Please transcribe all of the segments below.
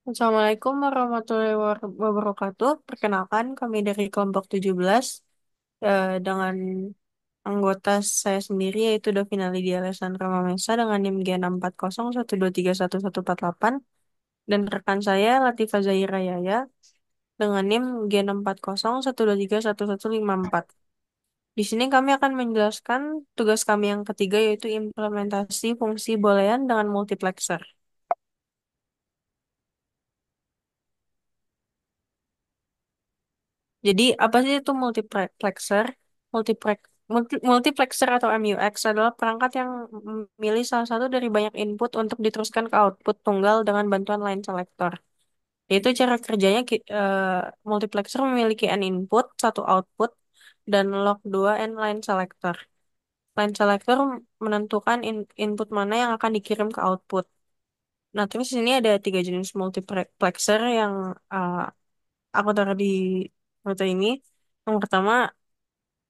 Assalamualaikum warahmatullahi wabarakatuh. Perkenalkan, kami dari kelompok 17 dengan anggota saya sendiri yaitu Davina Lydia Alessandra Mamesa dengan NIM G64012311148 dan rekan saya Latifah Zahira Yaya dengan NIM G64012311154. Di sini kami akan menjelaskan tugas kami yang ketiga yaitu implementasi fungsi boolean dengan multiplexer. Jadi, apa sih itu multiplexer? Multiplexer atau MUX adalah perangkat yang memilih salah satu dari banyak input untuk diteruskan ke output tunggal dengan bantuan line selector. Yaitu cara kerjanya multiplexer memiliki n input, satu output, dan log 2 n line selector. Line selector menentukan input mana yang akan dikirim ke output. Nah, terus di sini ada tiga jenis multiplexer yang uh, aku taruh di foto ini. Yang pertama,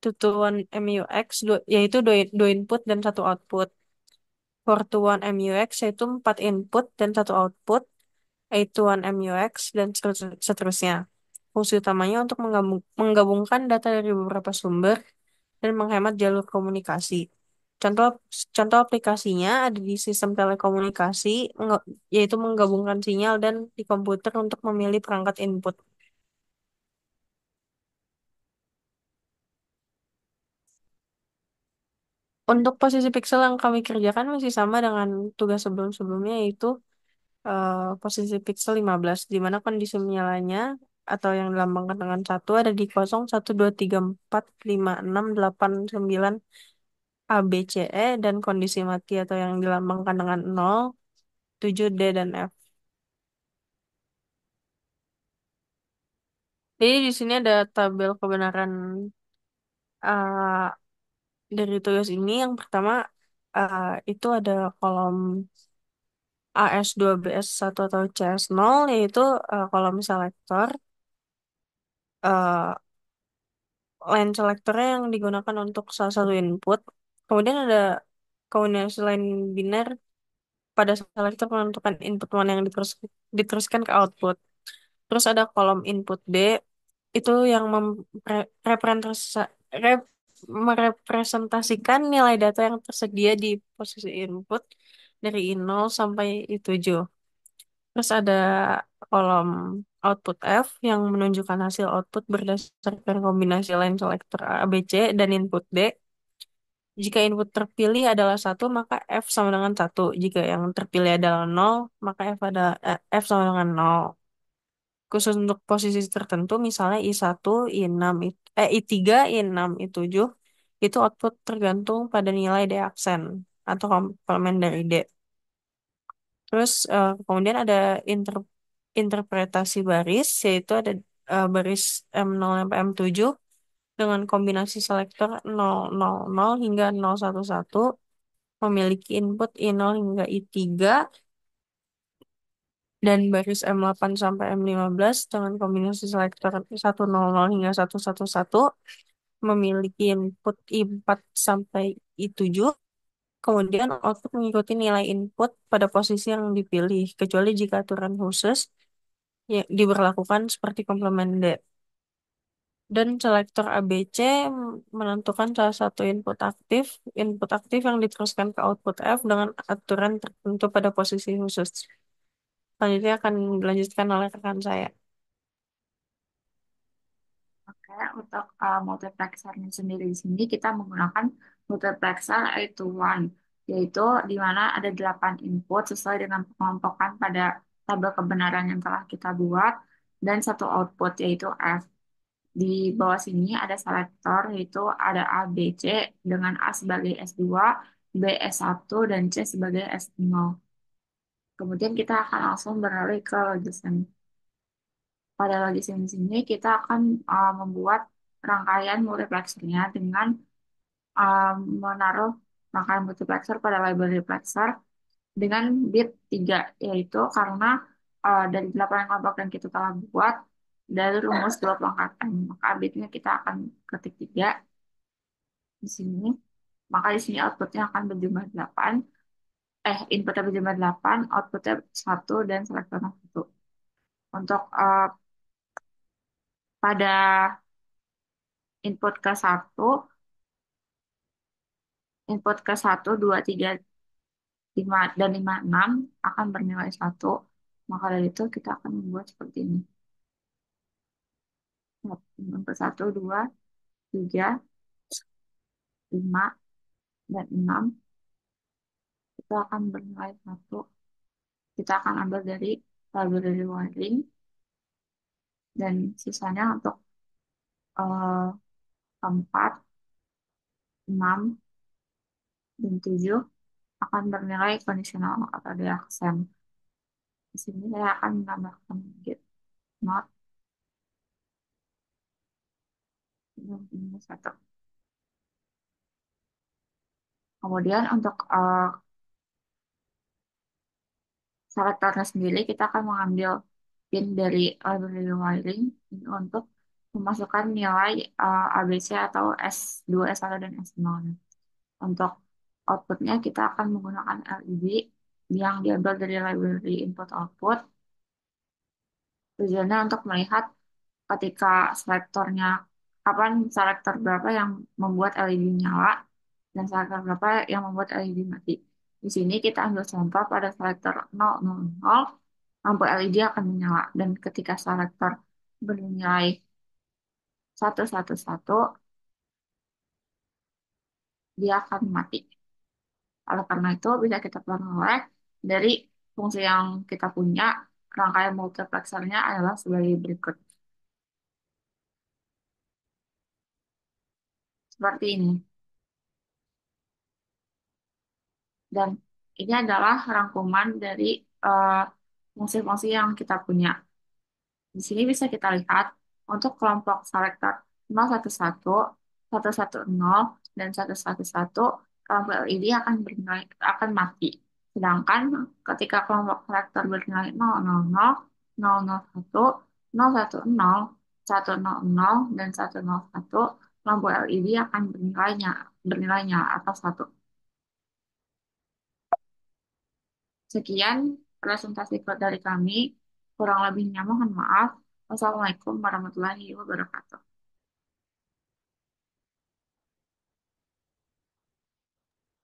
tutuan MUX, yaitu dua input dan satu output. Fortuan MUX yaitu empat input dan satu output. Aituan MUX dan seterusnya. Fungsi utamanya untuk menggabungkan data dari beberapa sumber dan menghemat jalur komunikasi. Contoh contoh aplikasinya ada di sistem telekomunikasi, yaitu menggabungkan sinyal dan di komputer untuk memilih perangkat input. Untuk posisi pixel yang kami kerjakan masih sama dengan tugas sebelum-sebelumnya, yaitu posisi pixel 15, di mana kondisi menyalanya atau yang dilambangkan dengan satu ada di 0, 1, 2, 3, 4, 5, 6, 8, 9 A, B, C, E, dan kondisi mati atau yang dilambangkan dengan 0, 7, D, dan F. Jadi di sini ada tabel kebenaran uh, dari tugas ini. Yang pertama itu ada kolom AS2, BS1 atau CS0, yaitu kolom selektor. uh, Line selectornya yang digunakan untuk salah satu input. Kemudian ada kombinasi line biner pada selektor menentukan input mana yang diteruskan ke output. Terus ada kolom input D, itu yang merepresentasikan nilai data yang tersedia di posisi input dari I0 sampai I7. Terus ada kolom output F yang menunjukkan hasil output berdasarkan kombinasi line selector A, B, C, dan input D. Jika input terpilih adalah satu, maka F sama dengan satu. Jika yang terpilih adalah nol, maka F sama dengan nol. Khusus untuk posisi tertentu, misalnya I1, I6, I3, I6, I7, itu output tergantung pada nilai D aksen atau komplement dari D. Terus kemudian ada interpretasi baris, yaitu ada baris M0 sampai M7 dengan kombinasi selektor 000 hingga 011 memiliki input I0 hingga I3 dan baris M8 sampai M15 dengan kombinasi selektor 100 hingga 111 memiliki input I4 sampai I7. Kemudian output mengikuti nilai input pada posisi yang dipilih, kecuali jika aturan khusus yang diberlakukan seperti komplement D. Dan selektor ABC menentukan salah satu input aktif yang diteruskan ke output F dengan aturan tertentu pada posisi khusus. Selanjutnya akan dilanjutkan oleh rekan saya. Oke, untuk multiplexernya sendiri di sini kita menggunakan multiplexer 8-to-1, yaitu di mana ada 8 input sesuai dengan pengelompokan pada tabel kebenaran yang telah kita buat dan satu output yaitu F. Di bawah sini ada selektor yaitu ada A, B, C dengan A sebagai S2, B S1, dan C sebagai S0. Kemudian kita akan langsung beralih ke logisan. Pada logisan di sini kita akan membuat rangkaian multiplexernya dengan uh, menaruh rangkaian multiplexer pada label replexer dengan bit 3, yaitu karena dari 8 kelompok yang kita telah buat dari rumus dua pelengkapan, maka bitnya kita akan ketik 3 di sini, maka di sini outputnya akan berjumlah 8, inputnya berjumlah 8, outputnya 1, dan selektornya 1. Untuk pada input ke satu, input ke satu, 2, 3, 5 dan 5 6 akan bernilai satu. Maka dari itu kita akan membuat seperti ini. Input ke satu, 2, 3, 5 dan 6 itu akan bernilai satu. Kita akan ambil dari library wiring dan sisanya untuk 4, 6, dan 7 akan bernilai kondisional atau diaksem. Di sini saya akan menambahkan get not ini satu. Kemudian untuk selektornya sendiri kita akan mengambil pin dari library wiring ini untuk memasukkan nilai ABC atau S2, S1, dan S0. Untuk outputnya kita akan menggunakan LED yang diambil dari library input output. Tujuannya untuk melihat ketika selektornya, kapan selektor berapa yang membuat LED nyala dan selektor berapa yang membuat LED mati. Di sini kita ambil contoh pada selektor 000, lampu LED akan menyala. Dan ketika selektor bernilai 111, dia akan mati. Oleh karena itu, bisa kita peroleh dari fungsi yang kita punya, rangkaian multiplexernya adalah sebagai berikut. Seperti ini. Dan ini adalah rangkuman dari eh, fungsi-fungsi yang kita punya. Di sini bisa kita lihat untuk kelompok selektor 011, 110, dan 111, kelompok LED akan mati. Sedangkan ketika kelompok selektor bernilai 000, 001, 110, 100, dan 101, lampu LED akan bernilainya atau satu. Sekian presentasi dari kami. Kurang lebihnya mohon maaf. Wassalamualaikum warahmatullahi wabarakatuh.